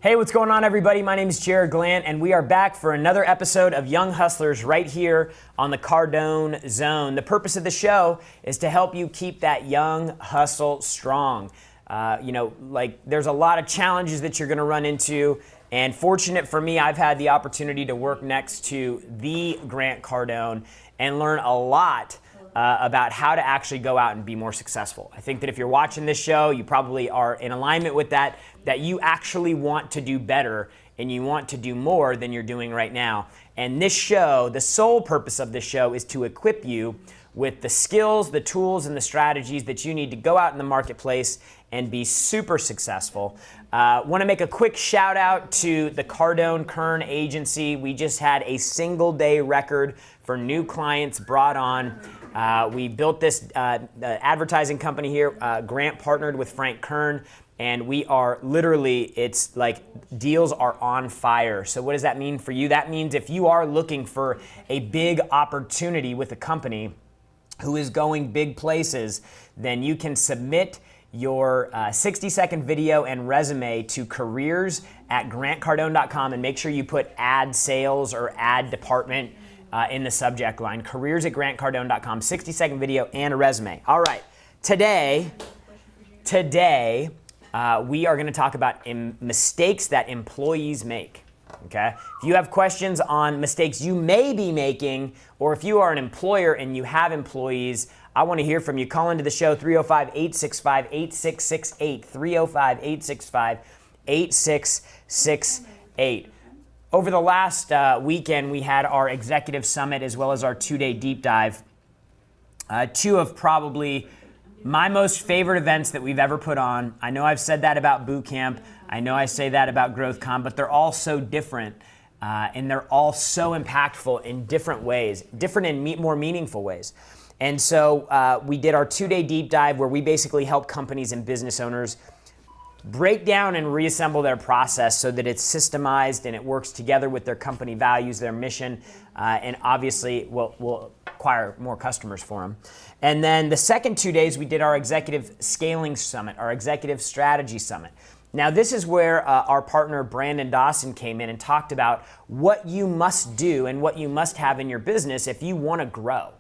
Hey, what's going on, everybody? My name is Jared Glant, and we are back for another episode of Young Hustlers right here on the Cardone Zone. The purpose of the show is to help you keep that young hustle strong. There's a lot of challenges that you're going to run into, and fortunate for me, I've had the opportunity to work next to the Grant Cardone and learn a lot about how to actually go out and be more successful. I think that if you're watching this show, you probably are in alignment with that you actually want to do better and you want to do more than you're doing right now. And this show, the sole purpose of this show is to equip you with the skills, the tools, and the strategies that you need to go out in the marketplace and be super successful. Want to make a quick shout out to the Cardone Kern Agency. We just had a single day record for new clients brought on. We built this advertising company here. Grant partnered with Frank Kern, and we are literally, it's like deals are on fire. So what does that mean for you? That means if you are looking for a big opportunity with a company who is going big places, then you can submit your 60-second video and resume to careers@grantcardone.com and make sure you put ad sales or ad department in the subject line. Careers@grantcardone.com, 60-second video and a resume. All right, today we are going to talk about mistakes that employees make. Okay? If you have questions on mistakes you may be making, or if you are an employer and you have employees, I want to hear from you. Call into the show, 305-865-8668, 305-865-8668. Over the last weekend, we had our executive summit as well as our 2-day deep dive. Two of probably my most favorite events that we've ever put on. I know I've said that about boot camp. I know I say that about GrowthCon, but they're all so different and they're all so impactful in different ways, different and more meaningful ways. And so we did our 2-day deep dive where we basically help companies and business owners break down and reassemble their process so that it's systemized and it works together with their company values, their mission, and obviously will acquire more customers for them. And then the second 2 days, we did our Executive Scaling Summit, our Executive Strategy Summit. Now, this is where our partner Brandon Dawson came in and talked about what you must do and what you must have in your business if you want to grow.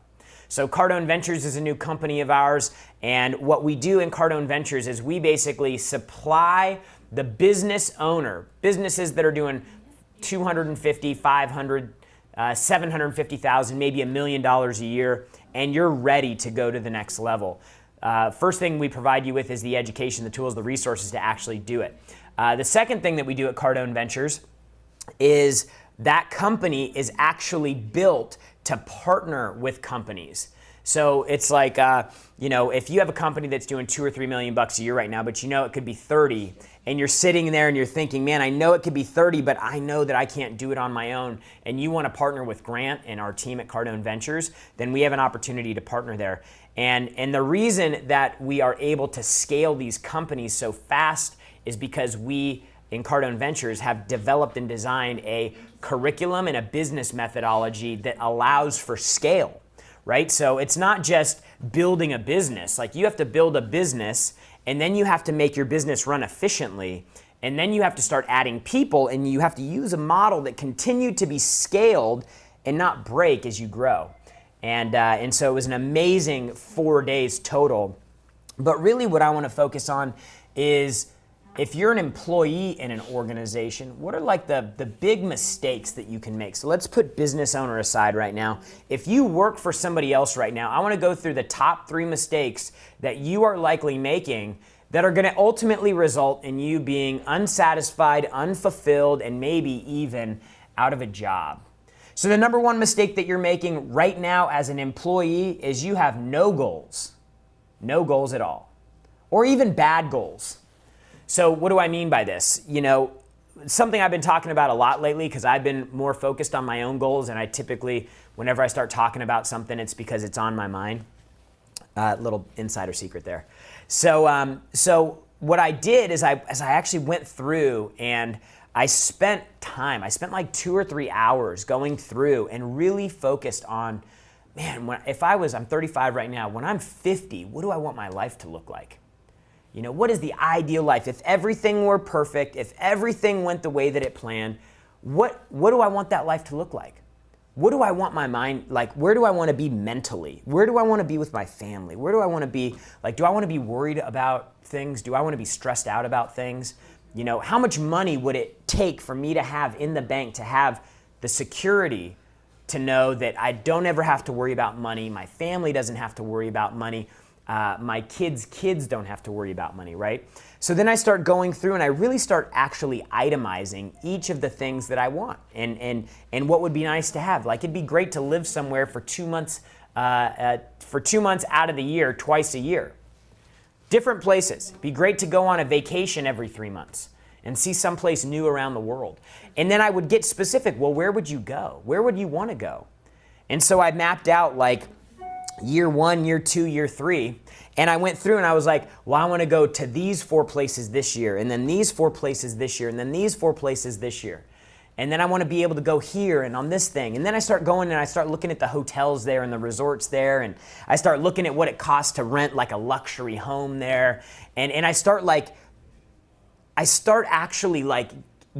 So Cardone Ventures is a new company of ours, and what we do in Cardone Ventures is we basically supply the business owner, businesses that are doing 250, 500, 750,000, maybe $1 million a year, and you're ready to go to the next level. First thing we provide you with is the education, the tools, the resources to actually do it. The second thing that we do at Cardone Ventures is that company is actually built to partner with companies. So it's like, if you have a company that's doing $2 or $3 million a year right now, but you know it could be 30, and you're sitting there and you're thinking, man, I know it could be 30, but I know that I can't do it on my own, and you want to partner with Grant and our team at Cardone Ventures, then we have an opportunity to partner there. And the reason that we are able to scale these companies so fast is because we, in Cardone Ventures, have developed and designed a curriculum and a business methodology that allows for scale, right? So it's not just building a business. Like, you have to build a business, and then you have to make your business run efficiently, and then you have to start adding people, and you have to use a model that continue to be scaled and not break as you grow. And so it was an amazing 4 days total. But really what I want to focus on is, if you're an employee in an organization, what are like the big mistakes that you can make? So let's put business owner aside right now. If you work for somebody else right now, I want to go through the top 3 mistakes that you are likely making that are going to ultimately result in you being unsatisfied, unfulfilled, and maybe even out of a job. So the number 1 mistake that you're making right now as an employee is you have no goals at all, or even bad goals. So what do I mean by this? Something I've been talking about a lot lately, because I've been more focused on my own goals, and I typically, whenever I start talking about something, it's because it's on my mind. Little insider secret there. So what I did is I actually went through and I spent time. I spent like 2 or 3 hours going through and really focused on, man, I'm 35 right now. When I'm 50, what do I want my life to look like? You know, what is the ideal life? If everything were perfect, if everything went the way that it planned, what do I want that life to look like? What do I want my mind, like, where do I want to be mentally? Where do I want to be with my family? Where do I want to be, like, do I want to be worried about things? Do I want to be stressed out about things? You know, how much money would it take for me to have in the bank to have the security to know that I don't ever have to worry about money, my family doesn't have to worry about money, my kids don't have to worry about money, right? So then I start going through and I really start actually itemizing each of the things that I want and what would be nice to have. Like, it'd be great to live somewhere for 2 months, out of the year, twice a year. Different places. It'd be great to go on a vacation every 3 months and see someplace new around the world. And then I would get specific. Well, where would you go? Where would you want to go? And so I mapped out like year 1, year 2, year 3. And I went through and I was like, well, I want to go to these 4 places this year, and then these 4 places this year, and then these 4 places this year. And then I want to be able to go here and on this thing. And then I start going and I start looking at the hotels there and the resorts there. And I start looking at what it costs to rent like a luxury home there. And I start actually like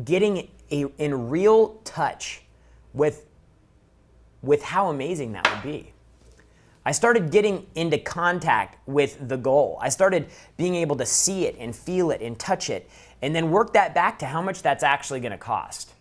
getting in real touch with how amazing that would be. I started getting into contact with the goal. I started being able to see it and feel it and touch it, and then work that back to how much that's actually going to cost,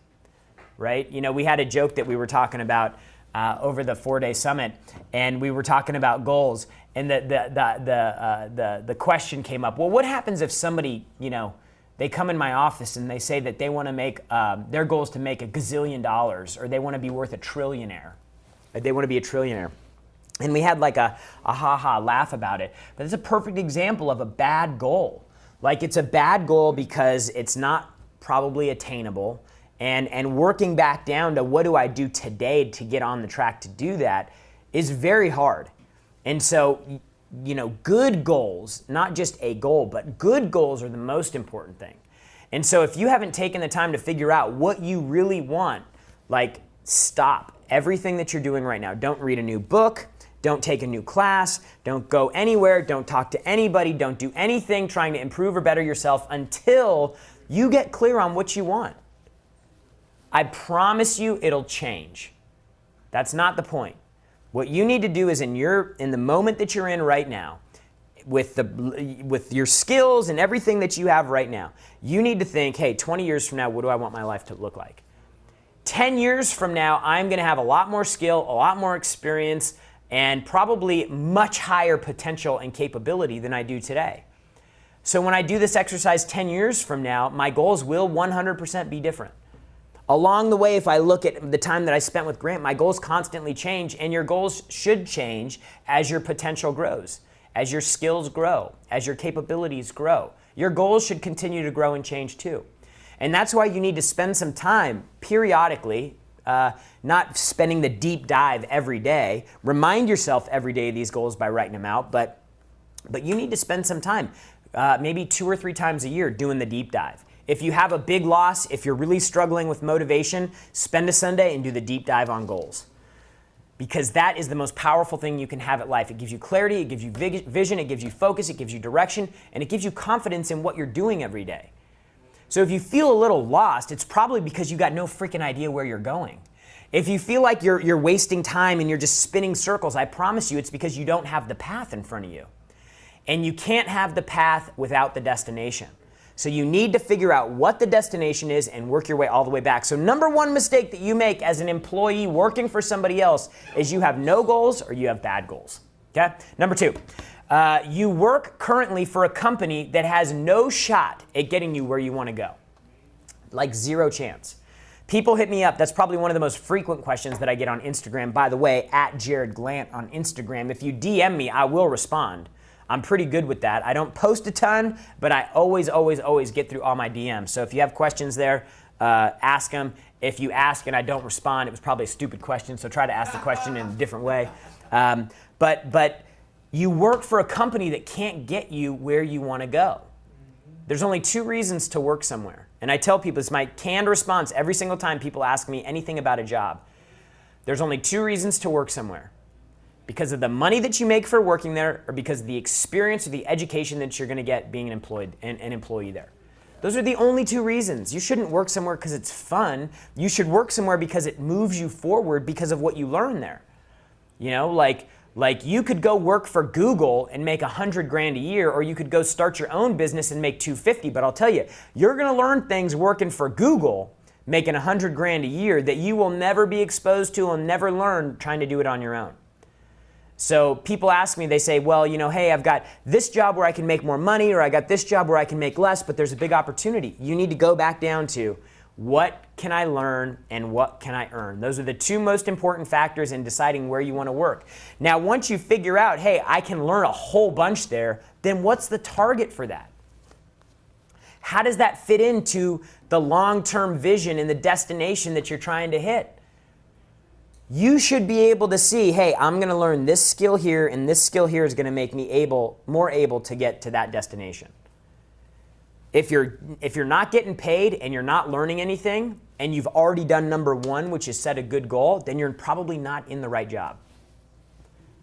right? You know, we had a joke that we were talking about over the 4-day summit, and we were talking about goals, and the question came up. Well, what happens if somebody, you know, they come in my office and they say that they want to make their goal is to make $1 gazillion, or they want to be worth a trillionaire, or they want to be a trillionaire. And we had like a ha-ha laugh about it. But it's a perfect example of a bad goal. Like, it's a bad goal because it's not probably attainable. And working back down to what do I do today to get on the track to do that is very hard. And so, you know, good goals, not just a goal, but good goals are the most important thing. And so if you haven't taken the time to figure out what you really want, like, stop everything that you're doing right now. Don't read a new book. Don't take a new class, don't go anywhere, don't talk to anybody, don't do anything trying to improve or better yourself until you get clear on what you want. I promise you it'll change. That's not the point. What you need to do is in the moment that you're in right now, with your skills and everything that you have right now, you need to think, hey, 20 years from now, what do I want my life to look like? 10 years from now, I'm going to have a lot more skill, a lot more experience, and probably much higher potential and capability than I do today. So when I do this exercise 10 years from now, my goals will 100% be different. Along the way, if I look at the time that I spent with Grant, my goals constantly change, and your goals should change as your potential grows, as your skills grow, as your capabilities grow. Your goals should continue to grow and change too. And that's why you need to spend some time periodically, not spending the deep dive every day. Remind yourself every day of these goals by writing them out, but you need to spend some time, maybe 2 or 3 times a year doing the deep dive. If you have a big loss, if you're really struggling with motivation, spend a Sunday and do the deep dive on goals. Because that is the most powerful thing you can have at life. It gives you clarity, it gives you vision, it gives you focus, it gives you direction, and it gives you confidence in what you're doing every day. So if you feel a little lost, it's probably because you got no freaking idea where you're going. If you feel like you're wasting time and you're just spinning circles, I promise you it's because you don't have the path in front of you. And you can't have the path without the destination. So you need to figure out what the destination is and work your way all the way back. So number one mistake that you make as an employee working for somebody else is you have no goals or you have bad goals. Okay? Number 2, you work currently for a company that has no shot at getting you where you want to go. Like 0 chance. People hit me up. That's probably one of the most frequent questions that I get on Instagram. By the way, at Jared Glant on Instagram. If you DM me, I will respond. I'm pretty good with that. I don't post a ton, but I always get through all my DMs. So if you have questions there, ask them. If you ask and I don't respond, it was probably a stupid question, so try to ask the question in a different way. But you work for a company that can't get you where you want to go. There's only 2 reasons to work somewhere. And I tell people, it's my canned response every single time people ask me anything about a job. There's only 2 reasons to work somewhere. Because of the money that you make for working there, or because of the experience or the education that you're going to get being an employee there. Those are the only two reasons. You shouldn't work somewhere because it's fun. You should work somewhere because it moves you forward because of what you learn there. You know, like you could go work for Google and make $100,000 a year, or you could go start your own business and make $250. But I'll tell you, you're going to learn things working for Google, making $100,000 a year that you will never be exposed to and never learn trying to do it on your own. So people ask me, they say, well, you know, hey, I've got this job where I can make more money, or I got this job where I can make less, but there's a big opportunity. You need to go back down to what can I learn and what can I earn? Those are the two most important factors in deciding where you want to work. Now, once you figure out, hey, I can learn a whole bunch there, then what's the target for that? How does that fit into the long-term vision and the destination that you're trying to hit? You should be able to see, hey, I'm going to learn this skill here, and this skill here is going to make me more able to get to that destination. If you're not getting paid and you're not learning anything, and you've already done number one, which is set a good goal, then you're probably not in the right job.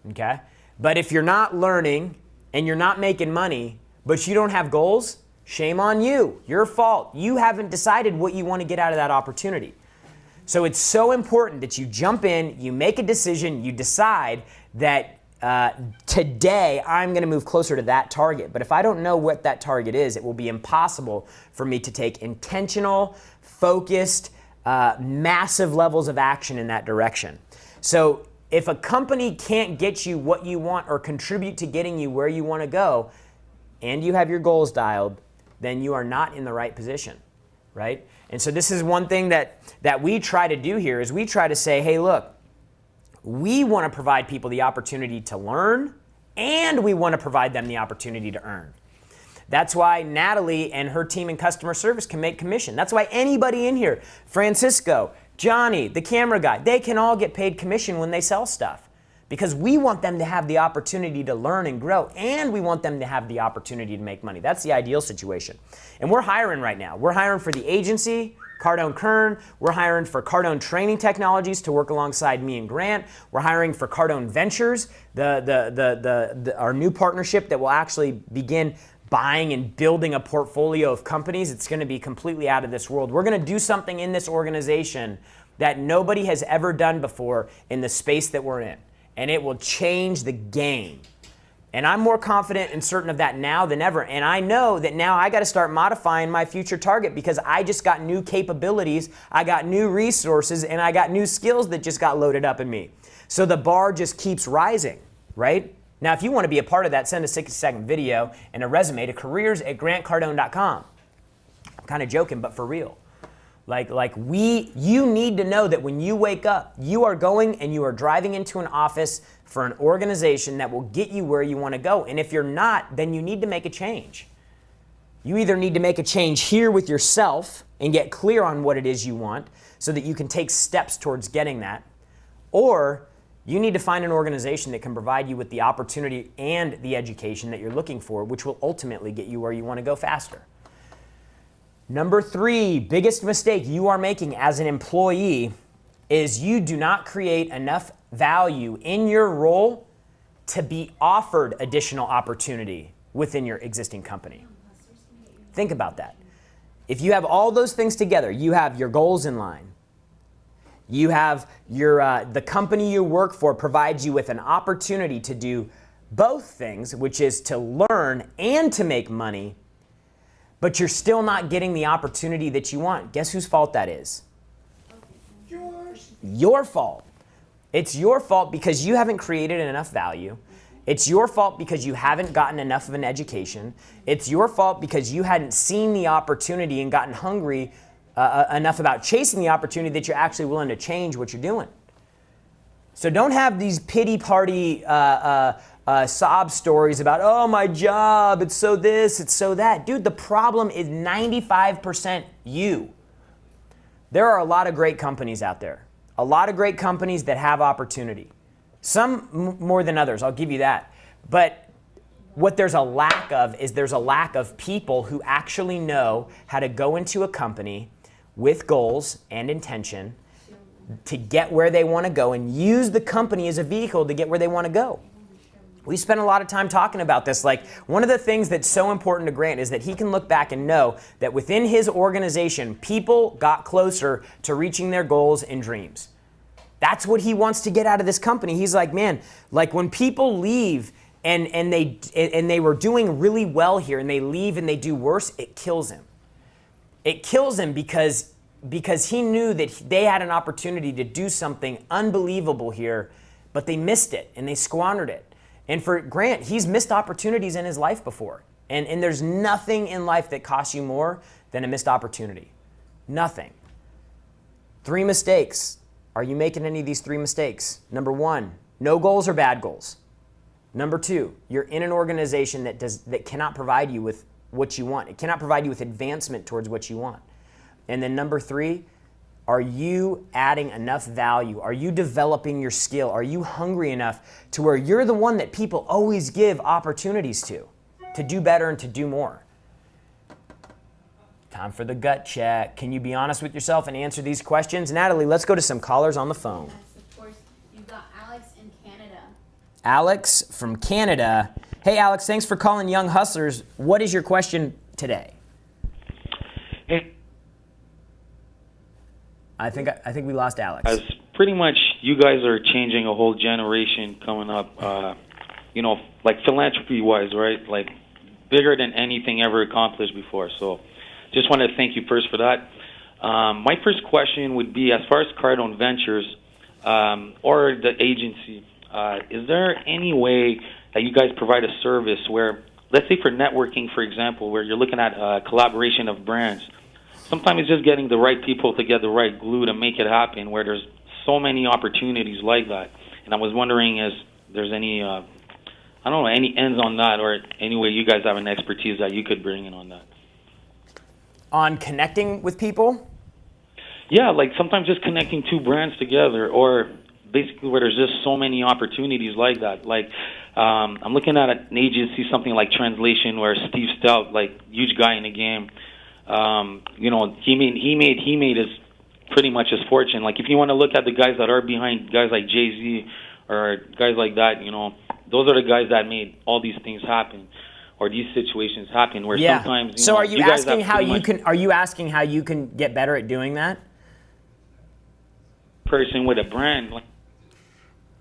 Okay? But if you're not learning and you're not making money, but you don't have goals, shame on you. Your fault. You haven't decided what you want to get out of that opportunity. So it's so important that you jump in, you make a decision, you decide that today I'm going to move closer to that target. But if I don't know what that target is, it will be impossible for me to take intentional, focused, massive levels of action in that direction. So if a company can't get you what you want or contribute to getting you where you want to go, and you have your goals dialed, then you are not in the right position, right? And so this is one thing that we try to do here is we try to say, hey, look, we want to provide people the opportunity to learn, and we want to provide them the opportunity to earn. That's why Natalie and her team in customer service can make commission. That's why anybody in here, Francisco, Johnny, the camera guy, they can all get paid commission when they sell stuff. Because we want them to have the opportunity to learn and grow, and we want them to have the opportunity to make money. That's the ideal situation. And we're hiring right now. We're hiring for the agency, Cardone Kern. We're hiring for Cardone Training Technologies to work alongside me and Grant. We're hiring for Cardone Ventures, our new partnership that will actually begin buying and building a portfolio of companies. It's going to be completely out of this world. We're going to do something in this organization that nobody has ever done before in the space that we're in. And it will change the game. And I'm more confident and certain of that now than ever. And I know that now I got to start modifying my future target because I just got new capabilities, I got new resources, and I got new skills that just got loaded up in me. So the bar just keeps rising, right? Now, if you want to be a part of that, send a 60-second video and a resume to careers@grantcardone.com. I'm kind of joking, but for real. You need to know that when you wake up, you are going and you are driving into an office for an organization that will get you where you want to go. And if you're not, then you need to make a change. You either need to make a change here with yourself and get clear on what it is you want so that you can take steps towards getting that, or you need to find an organization that can provide you with the opportunity and the education that you're looking for, which will ultimately get you where you want to go faster. Number 3, biggest mistake you are making as an employee is you do not create enough value in your role to be offered additional opportunity within your existing company. Think about that. If you have all those things together, you have your goals in line, you have the company you work for provides you with an opportunity to do both things, which is to learn and to make money, but you're still not getting the opportunity that you want. Guess whose fault that is? Yours. Your fault. It's your fault because you haven't created enough value. It's your fault because you haven't gotten enough of an education. It's your fault because you hadn't seen the opportunity and gotten hungry enough about chasing the opportunity that you're actually willing to change what you're doing. So don't have these pity party sob stories about, oh, my job, it's so this, it's so that. Dude, the problem is 95% you. There are a lot of great companies out there. A lot of great companies that have opportunity. Some more than others, I'll give you that. But what there's a lack of is there's a lack of people who actually know how to go into a company with goals and intention to get where they want to go and use the company as a vehicle to get where they want to go. We spent a lot of time talking about this. Like, one of the things that's so important to Grant is that he can look back and know that within his organization, people got closer to reaching their goals and dreams. That's what he wants to get out of this company. He's like, man, like when people leave and they were doing really well here and they leave and they do worse, it kills him. It kills him because he knew that they had an opportunity to do something unbelievable here, but they missed it and they squandered it. And for Grant, he's missed opportunities in his life before. And there's nothing in life that costs you more than a missed opportunity. Nothing. 3 mistakes. Are you making any of these 3 mistakes? Number 1, no goals are bad goals. Number 2, you're in an organization that cannot provide you with what you want. It cannot provide you with advancement towards what you want. And then number 3, are you adding enough value? Are you developing your skill? Are you hungry enough to where you're the one that people always give opportunities to do better and to do more? Time for the gut check. Can you be honest with yourself and answer these questions? Natalie, let's go to some callers on the phone. Yes, of course. You've got Alex in Canada. Alex from Canada. Hey, Alex, thanks for calling Young Hustlers. What is your question today? Hey, I think we lost Alex. as pretty much you guys are changing a whole generation coming up, like philanthropy-wise, right? Like bigger than anything ever accomplished before. So just want to thank you first for that. My first question would be, as far as Cardone Ventures or the agency, is there any way that you guys provide a service where, let's say for networking, for example, where you're looking at collaboration of brands, sometimes it's just getting the right people to get the right glue to make it happen, where there's so many opportunities like that. And I was wondering if there's any, any ends on that, or any way you guys have an expertise that you could bring in on that. On connecting with people? Yeah, like sometimes just connecting 2 brands together, or basically where there's just so many opportunities like that. Like, I'm looking at an agency, something like Translation, where Steve Stout, like huge guy in the game, he made his pretty much his fortune. Like, if you want to look at the guys that are behind guys like Jay-Z or guys like that, those are the guys that made all these things happen, or these situations happen. Where sometimes, so are you guys asking have how pretty you much can? Are you asking how you can get better at doing that? person with a brand. Like,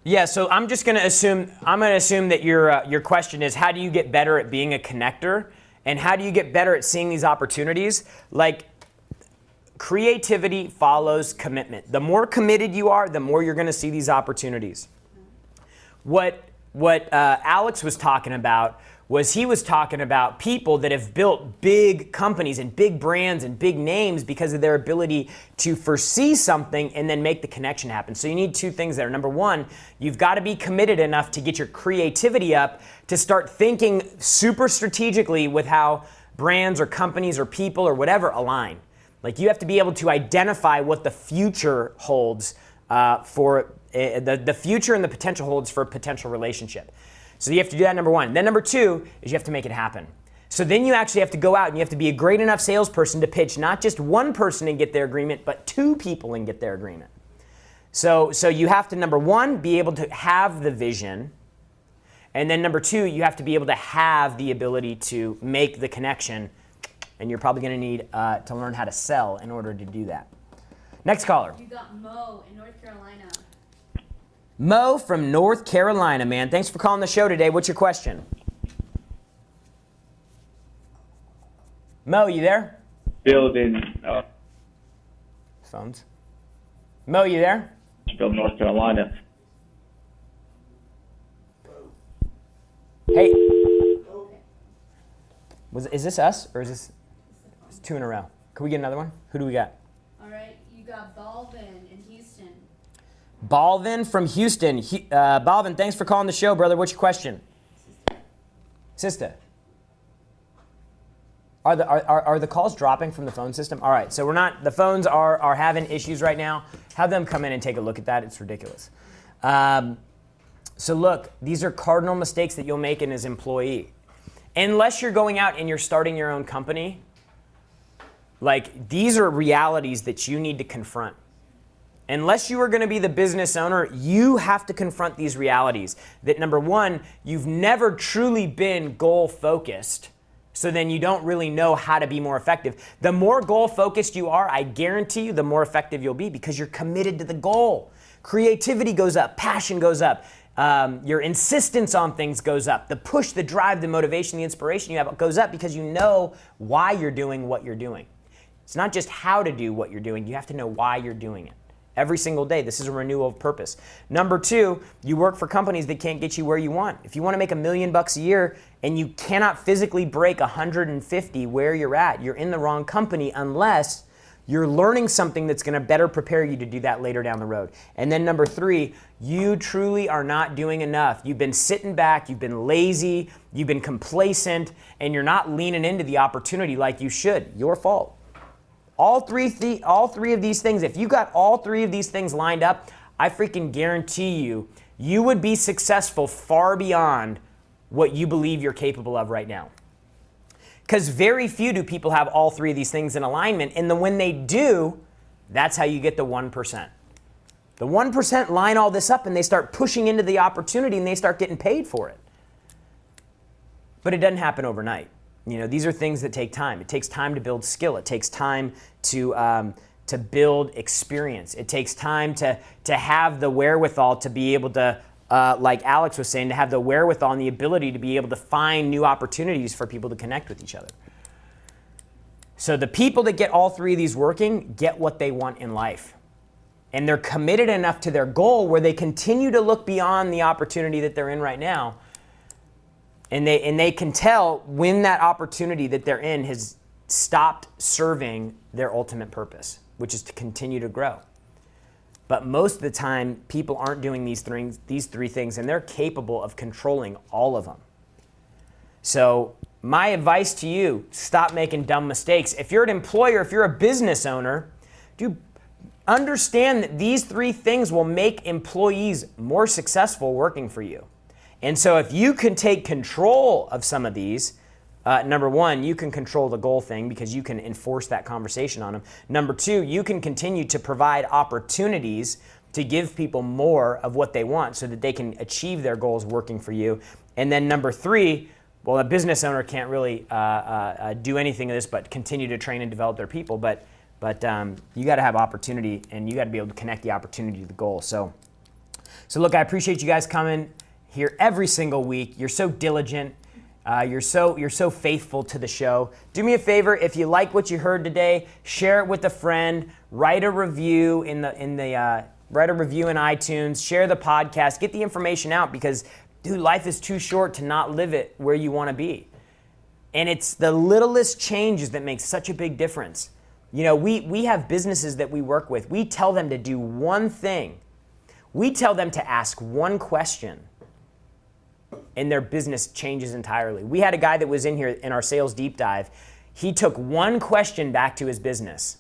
Yeah, so I'm going to assume that your question is, how do you get better at being a connector, and how do you get better at seeing these opportunities? Like, creativity follows commitment. The more committed you are, the more you're going to see these opportunities. What Alex was talking about was he was talking about people that have built big companies and big brands and big names because of their ability to foresee something and then make the connection happen. So you need 2 things there. Number 1, you've got to be committed enough to get your creativity up to start thinking super strategically with how brands or companies or people or whatever align. Like, you have to be able to identify what the future holds for the future and the potential holds for a potential relationship. So you have to do that, number 1. Then number 2 is you have to make it happen. So then you actually have to go out and you have to be a great enough salesperson to pitch not just one person and get their agreement, but 2 people and get their agreement. So you have to, number 1, be able to have the vision. And then number 2, you have to be able to have the ability to make the connection. And you're probably going to need to learn how to sell in order to do that. Next caller. You got Mo in North Carolina. Mo from North Carolina, man. Thanks for calling the show today. What's your question? Mo, you there? Building Phones. Mo, you there? North Carolina. Hey. Is this us or is this? It's 2 in a row. Can we get another one? Who do we got? All right, you got Balvin in Houston. Balvin from Houston. Balvin, thanks for calling the show, brother. What's your question? Sister. Are the calls dropping from the phone system? All right, so we're not. The phones are having issues right now. Have them come in and take a look at that. It's ridiculous. So look, these are cardinal mistakes that you'll make in as employee. Unless you're going out and you're starting your own company, like, these are realities that you need to confront. Unless you are going to be the business owner, you have to confront these realities. That number one, you've never truly been goal focused. So then you don't really know how to be more effective. The more goal focused you are, I guarantee you, the more effective you'll be because you're committed to the goal. Creativity goes up, passion goes up, your insistence on things goes up. The push, the drive, the motivation, the inspiration you have goes up because you know why you're doing what you're doing. It's not just how to do what you're doing, you have to know why you're doing it. Every single day, this is a renewal of purpose. Number two, you work for companies that can't get you where you want. If you want to make $1 million a year and you cannot physically break 150 where you're at, you're in the wrong company unless you're learning something that's going to better prepare you to do that later down the road. And then number three, you truly are not doing enough. You've been sitting back, you've been lazy, you've been complacent, and you're not leaning into the opportunity like you should. Your fault. All three of these things, if you got all three of these things lined up, I freaking guarantee you, you would be successful far beyond what you believe you're capable of right now. Because very few do people have all three of these things in alignment, and then when they do, that's how you get the 1%. The 1% line all this up and they start pushing into the opportunity and they start getting paid for it. But it doesn't happen overnight. You know, these are things that take time. It takes time to build skill. It takes time to build experience. It takes time to have the wherewithal to be able to, like Alex was saying, to have the wherewithal and the ability to be able to find new opportunities for people to connect with each other. So the people that get all three of these working get what they want in life. And they're committed enough to their goal where they continue to look beyond the opportunity that they're in right now. And they can tell when that opportunity that they're in has stopped serving their ultimate purpose, which is to continue to grow. But most of the time, people aren't doing these three things, and they're capable of controlling all of them. So my advice to you, stop making dumb mistakes. If you're an employer, if you're a business owner, understand that these three things will make employees more successful working for you. And so if you can take control of some of these, number one, you can control the goal thing because you can enforce that conversation on them. Number two, you can continue to provide opportunities to give people more of what they want so that they can achieve their goals working for you. And then number three, well, a business owner can't really do anything of this but continue to train and develop their people. But you got to have opportunity, and you got to be able to connect the opportunity to the goal. So look, I appreciate you guys coming here every single week. You're so diligent. You're so faithful to the show. Do me a favor, if you like what you heard today, share it with a friend. Write a review write a review in iTunes. Share the podcast. Get the information out because, dude, life is too short to not live it where you want to be. And it's the littlest changes that make such a big difference. You know, we have businesses that we work with. We tell them to do one thing. We tell them to ask one question, and their business changes entirely. We had a guy that was in here in our sales deep dive. He took one question back to his business.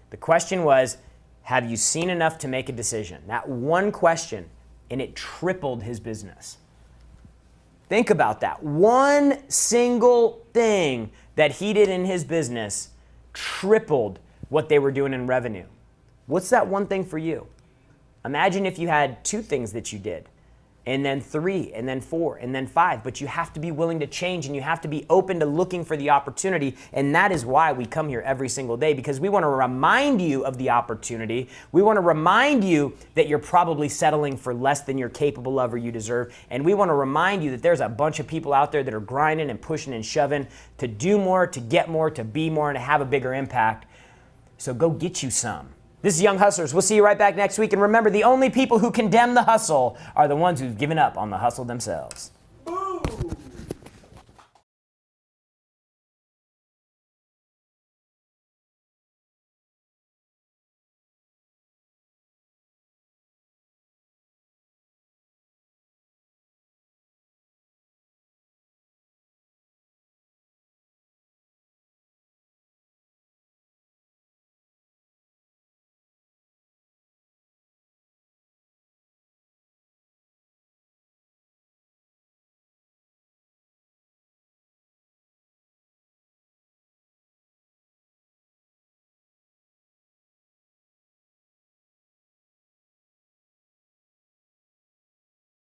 The question was, have you seen enough to make a decision? That one question, and it tripled his business. Think about that. One single thing that he did in his business tripled what they were doing in revenue. What's that one thing for you? Imagine if you had two things that you did, and then 3, and then 4, and then 5, but you have to be willing to change, and you have to be open to looking for the opportunity, and that is why we come here every single day, because we want to remind you of the opportunity. We want to remind you that you're probably settling for less than you're capable of or you deserve, and we want to remind you that there's a bunch of people out there that are grinding and pushing and shoving to do more, to get more, to be more, and to have a bigger impact. So go get you some. This is Young Hustlers. We'll see you right back next week. And remember, the only people who condemn the hustle are the ones who've given up on the hustle themselves.